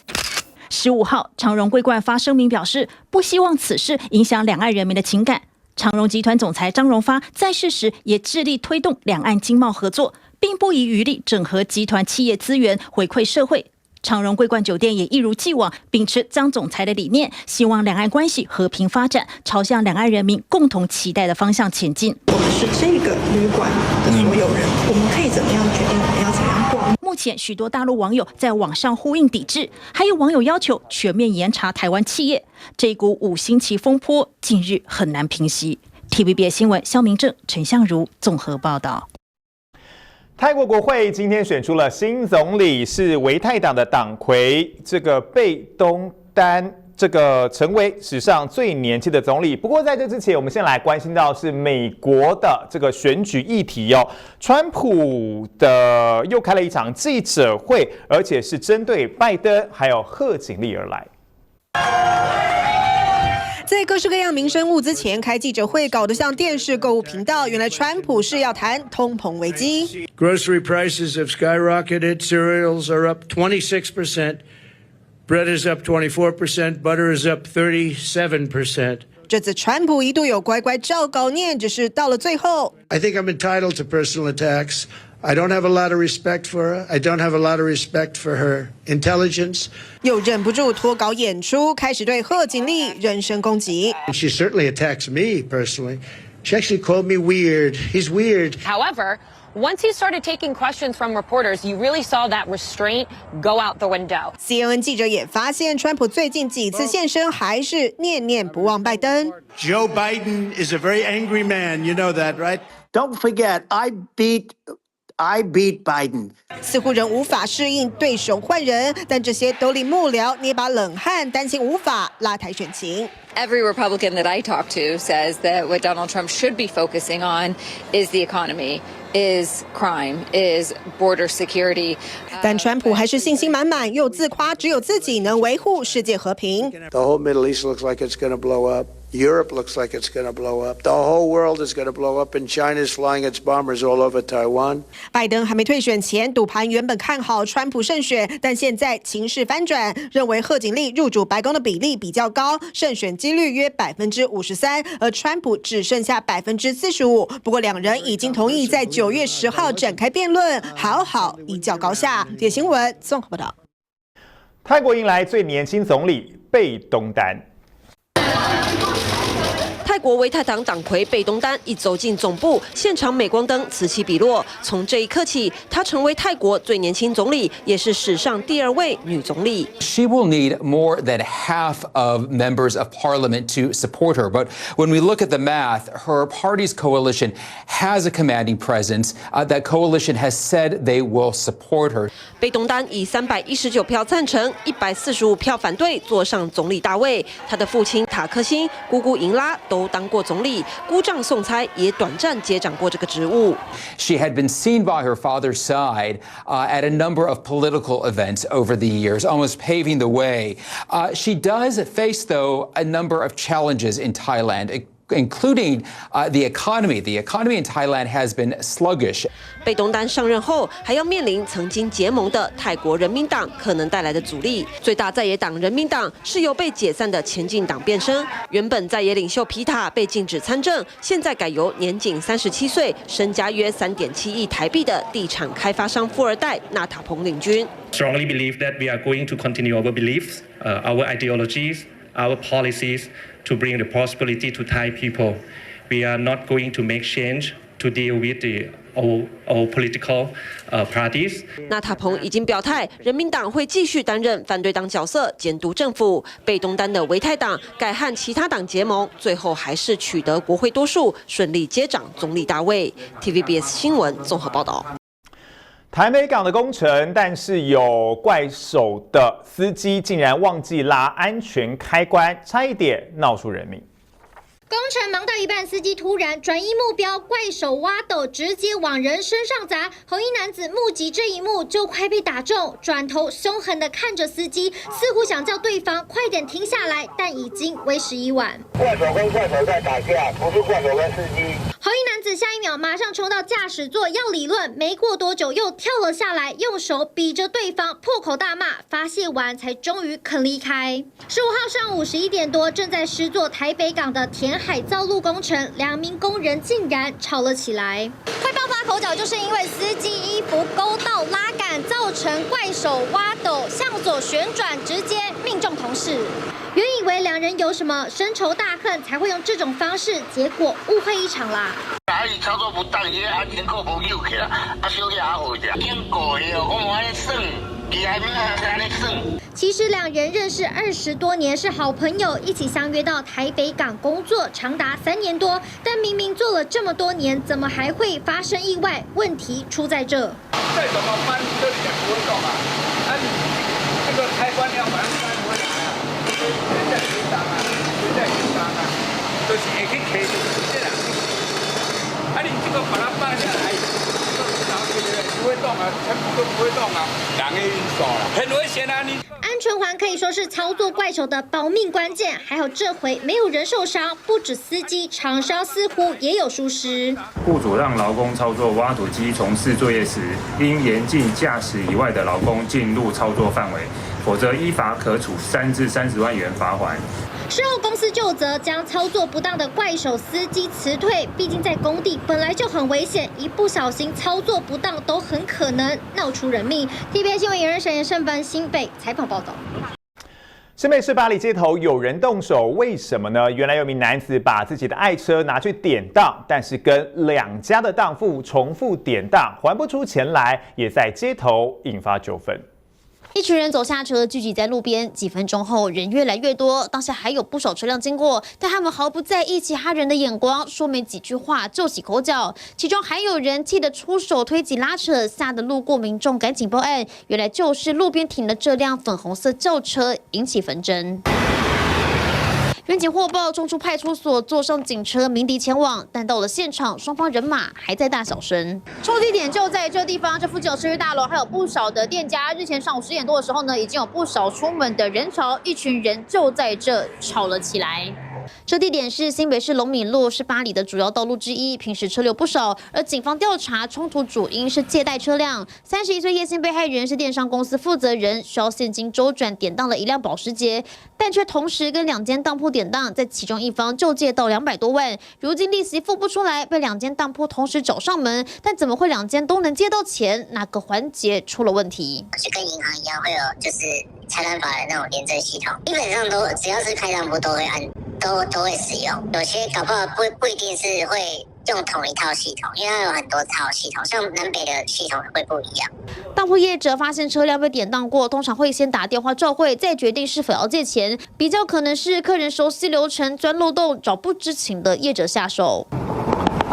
15号，长荣桂冠发声明表示，不希望此事影响两岸人民的情感。长荣集团总裁张荣发在世时也致力推动两岸经贸合作，并不遗余力整合集团企业资源回馈社会。长荣桂冠酒店也一如既往秉持张总裁的理念，希望两岸关系和平发展，朝向两岸人民共同期待的方向前进。我们是这个旅馆的所有人，我们可以怎么样决定我们要怎样逛？目前许多大陆网友在网上呼应抵制，还有网友要求全面严查台湾企业。这股5星旗风波近日很难平息。TVBS 新闻肖明正、陈相如综合报道。泰国国会今天选出了新总理，是维泰党的党魁这个贝东丹，这个成为史上最年轻的总理。不过在这之前，我们先来关心到是美国的这个选举议题川普的又开了一场记者会，而且是针对拜登还有贺锦丽而来。在卖各式各样民生物资前开记者会，搞得像电视购物频道。原来川普是要谈通膨危机。Grocery prices have skyrocketed. Cereals are up 26%. Bread is up 24%. Butter is up 37%. 这次川普一度有乖乖照稿念，只是到了最后 I think I'm entitled to personal attacks. I don't have a lot of respect for her. I don't have a lot of respect for her intelligence. 又忍不住脱稿演出，开始对贺锦丽人身攻击。She certainly attacks me personally. She actually called me weird. He's weird. However, once he started taking questions from reporters, you really saw that restraint go out the window. CNN 记者也发现，川普最近几次现身还是念念不忘拜登。Joe Biden is a very angry man. You know that, right? Don't forget, I beat Biden. 似乎仍无法适应对手换人，但这些都令幕僚捏把冷汗，担心无法拉抬选情。Every Republican that I talk to says that what Donald Trump should be focusing on is the economy, is crime, is border security. 但川普还是信心满满，又自夸只有自己能维护世界和平。The whole Middle East looks like it's going to blow up. Europe looks like it's going to blow up. The whole world is going to blow up, and China's flying its bombers all over Taiwan. 拜登还没退选前，赌盘原本看好川普胜选，但现在情势翻转，认为贺锦丽入主白宫的比例比较高，胜选几率约53%，而川普只剩下45%。不过两人已经同意在9月10号展开辩论，好好一较高下。铁新闻综合报道。泰国迎来最年轻总理贝东丹。泰国为泰党党魁贝东丹一走进总部，现场镁光灯此起彼落。从这一刻起，她成为泰国最年轻总理，也是史上第2位女总理。She will need more than half of members of parliament to support her. But when we look at the math, her party's coalition has a commanding presence. That coalition has said they will support her. 贝东丹以319票赞成、145票反对坐上总理大位。她的父亲塔克辛、姑姑银拉都当过总理，姑丈宋猜也短暂接掌过这个职务。She had been seen by her father's side at a number of political events over the years, almost paving the way. She does face, though, a number of challenges in Thailand, including the economy. The economy in Thailand has been sluggish. 贝东丹上任后，还要面临曾经结盟的泰国人民党可能带来的阻力。最大在野党人民党是由被解散的前进党变身，原本在野领袖皮塔被禁止参政，现在改由年仅37岁、身家约3.7亿台币的地产开发商富二代纳塔彭领军。Strongly believe that we are going to continue our beliefs, our ideologies, our policies to bring the prosperity to Thai people. We are not going to make change to deal with our political parties. 纳塔彭已经表态，人民党会继续担任反对党角色，监督政府。贝东丹的维泰党改和其他党结盟，最后还是取得国会多数，顺利接掌总理大位。TVBS 新闻综合报道。台北港的工程，但是有怪手的司机竟然忘记拉安全开关，差一点闹出人命。工程忙到一半，司机突然转移目标，怪手挖斗直接往人身上砸。红衣男子目击这一幕，就快被打中，转头凶狠地看着司机，似乎想叫对方快点停下来，但已经为时已晚。怪手跟怪手在打架，不是怪手跟司机。红衣男子下一秒马上冲到驾驶座要理论，没过多久又跳了下来，用手比着对方，破口大骂，发泄完才终于肯离开。15号上午11点多，正在施作台北港的填海造陆工程，2名工人竟然吵了起来。会爆发口角，就是因为司机衣服勾到拉杆，造成怪手挖斗向左旋转，直接命中同事。原以为两人有什么深仇大恨才会用这种方式，结果误会一场啦。哪里操作不当，伊安全扣无扭起啦，小姐还好一点。经过的哦，我冇安尼算，伊还没安尼算。其实两人认识20多年，是好朋友，一起相约到台北港工作，长达3年多。但明明做了这么多年，怎么还会发生意外？问题出在这。再怎么翻，这里也不会动啊。这个开关要把它翻回来啊。现在紧张啊，就是会去开就是这样。你这个把它放下来，这个不会动啊，全部都不会动啊，人的因素啦，很危险啊你。安全环可以说是操作怪手的保命关键，还好这回没有人受伤，不止司机，厂商似乎也有疏失。雇主让劳工操作挖土机从事作业时，应严禁驾驶以外的劳工进入操作范围，否则依法可处3至30万元罚款。事后公司就责将操作不当的怪手司机辞退，毕竟在工地本来就很危险，一不小心操作不当都很可能闹出人命。TVB 新闻演员沈延胜分新北采访报道。新北市八里街头有人动手，为什么呢？原来有名男子把自己的爱车拿去典当，但是跟2家的当铺重复典当，还不出钱来，也在街头引发纠纷。一群人走下车，聚集在路边。几分钟后，人越来越多，当下还有不少车辆经过，但他们毫不在意其他人的眼光，说没几句话就起口角。其中还有人气得出手推挤拉扯，吓得路过民众赶紧报案。原来就是路边停了这辆粉红色轿车，引起纷争。员警获报，冲出派出所，坐上警车鸣笛前往，但到了现场，双方人马还在大小声。冲击点就在这地方，这附近有社区大楼，还有不少的店家。日前上午10点多的时候呢，已经有不少出门的人潮，一群人就在这吵了起来。这地点是新北市龙敏路，是八里的主要道路之一，平时车流不少。而警方调查冲突主因是借贷车辆。31岁叶姓被害人是电商公司负责人，需要现金周转典当了1辆保时捷，但却同时跟2间当铺典当，在其中一方就借到200多万，如今利息付不出来，被2间当铺同时找上门，但怎么会2间都能借到钱？哪个环节出了问题？就跟银行一样，会有就是财产法的那种联征系统，基本上都只要是开当铺都会使用，有些搞不好不一定是会用同一套系统，因为它有很多套系统，像南北的系统会不一样。当铺业者发现车辆被典当过，通常会先打电话照会，再决定是否要借钱。比较可能是客人熟悉流程，钻漏洞，找不知情的业者下手。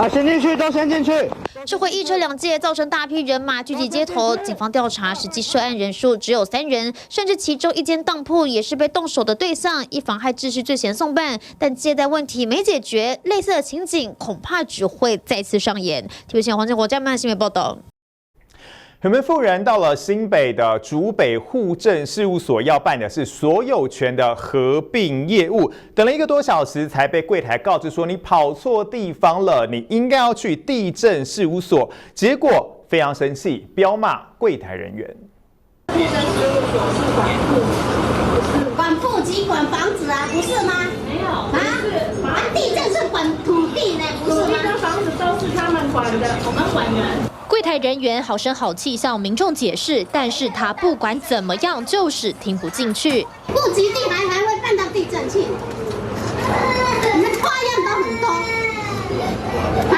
先进去，都先进去。这回1车2借，造成大批人马聚集街头。警方调查，实际涉案人数只有3人，甚至其中1间当铺也是被动手的对象，以妨害秩序罪嫌送办。但借贷问题没解决，类似的情景恐怕只会再次上演。TVB 新闻黄建国、嘉曼新闻报道。有名妇人到了新北的竹北户政事务所，要办的是所有权的合并业务，等了1个多小时才被柜台告知说你跑错地方了，你应该要去地政事务所。结果非常生气，彪骂柜台人员。地政事务所是管户籍、管房子啊，不是吗？没有啊，地政是管土地呢，不是吗？土地跟房子都是他们管的，我们管人。柜台人员好声好气向民众解释，但是他不管怎么样就是听不进去。户籍地还会办到地政去，你们花样都很多啊！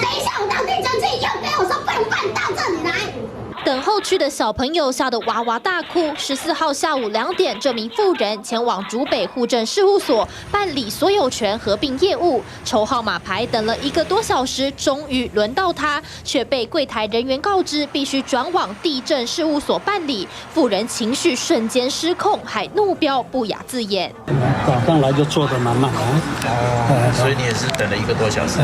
等一下我到地政去，又给我说不能办到这里来。等候区的小朋友吓得哇哇大哭。14号下午2点，这名妇人前往竹北户政事务所办理所有权合并业务，抽号码牌等了1个多小时，终于轮到她，却被柜台人员告知必须转往地政事务所办理。妇人情绪瞬间失控，还怒飙不雅字眼。早上来就坐得满满的，所以你也是等了1个多小时。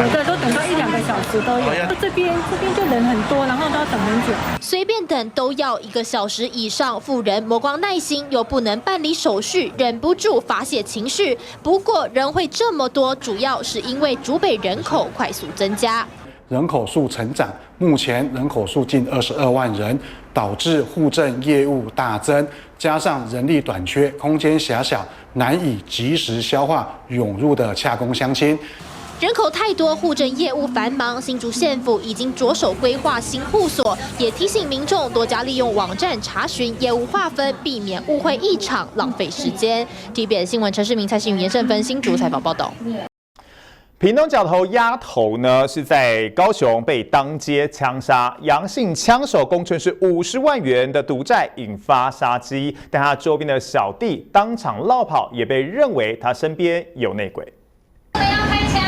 有的都等到1、2个小时都有。这边就人很多，然后都要等很久。随便等都要1个小时以上，妇人磨光耐心，又不能办理手续，忍不住发泄情绪。不过人会这么多，主要是因为竹北人口快速增加，人口数成长，目前人口数近22万人，导致户政业务大增，加上人力短缺，空间狭小，难以及时消化涌入的洽公相亲。人口太多，户政业务繁忙，新竹县府已经着手规划新户所，也提醒民众多加利用网站查询业务划分，避免误会一场，浪费时间。TVB 新闻陈世明、蔡信宇、严胜芬新竹采访报道。屏东角头丫头呢，是在高雄被当街枪杀，杨姓枪手供称是50万元的赌债引发杀机，但他周边的小弟当场落跑，也被认为他身边有内鬼。不要开枪，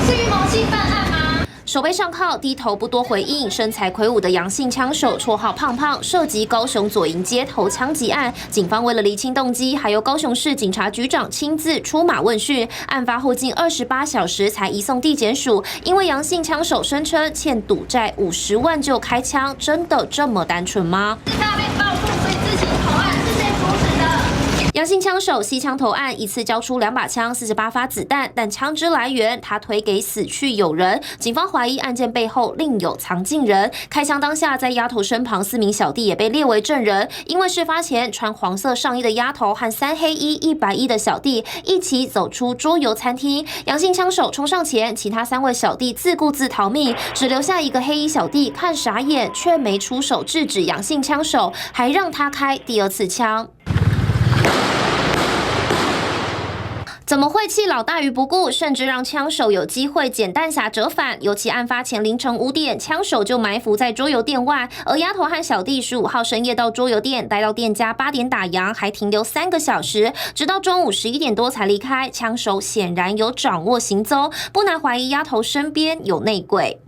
是预谋性犯案吗？手背上铐，低头不多回应。身材魁梧的杨姓枪手，绰号胖胖，涉及高雄左营街头枪击案。警方为了厘清动机，还由高雄市警察局长亲自出马问讯。案发后近28小时才移送地检署。因为杨姓枪手声称欠赌债50万就开枪，真的这么单纯吗？是他被报复，所以自行杨姓枪手携枪投案，一次交出2把枪、48发子弹，但枪支来源他推给死去友人。警方怀疑案件背后另有藏镜人。开枪当下，在丫头身旁4名小弟也被列为证人，因为事发前穿黄色上衣的丫头和3黑衣1白衣的小弟一起走出桌游餐厅。杨姓枪手冲上前，其他3位小弟自顾自逃命，只留下一个黑衣小弟看傻眼，却没出手制止杨姓枪手，还让他开第2次枪。怎么会弃老大于不顾，甚至让枪手有机会捡弹匣折返？尤其案发前凌晨5点，枪手就埋伏在桌游店外，而丫头和小弟15号深夜到桌游店，待到店家8点打烊，还停留3个小时，直到中午11点多才离开。枪手显然有掌握行踪，不难怀疑丫头身边有内鬼。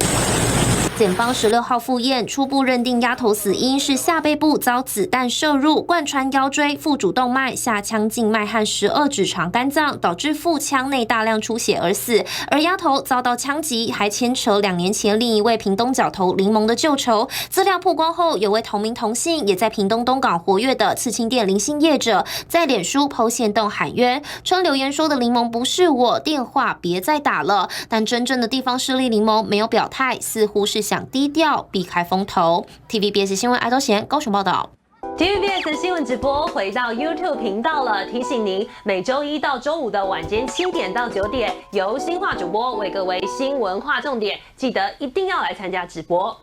检方16号复验，初步认定丫头死因是下背部遭子弹射入，贯穿腰椎、腹主动脉、下腔静脉和12指肠肝脏，导致腹腔内大量出血而死。而丫头遭到枪击，还牵扯2年前另一位屏东角头林萌的旧仇。资料曝光后，有位同名同姓也在屏东东港活跃的刺青店林姓业者，在脸书 PO 限动喊冤，称留言说的林萌不是我，电话别再打了。但真正的地方势力林萌没有表态，似乎是想低调避开风头。TVBS 新闻艾都贤高雄报道。TVBS 新闻直播回到 YouTube 频道了，提醒您每周1到周5的晚间7点到9点，由新化主播为各位新闻划重点，记得一定要来参加直播。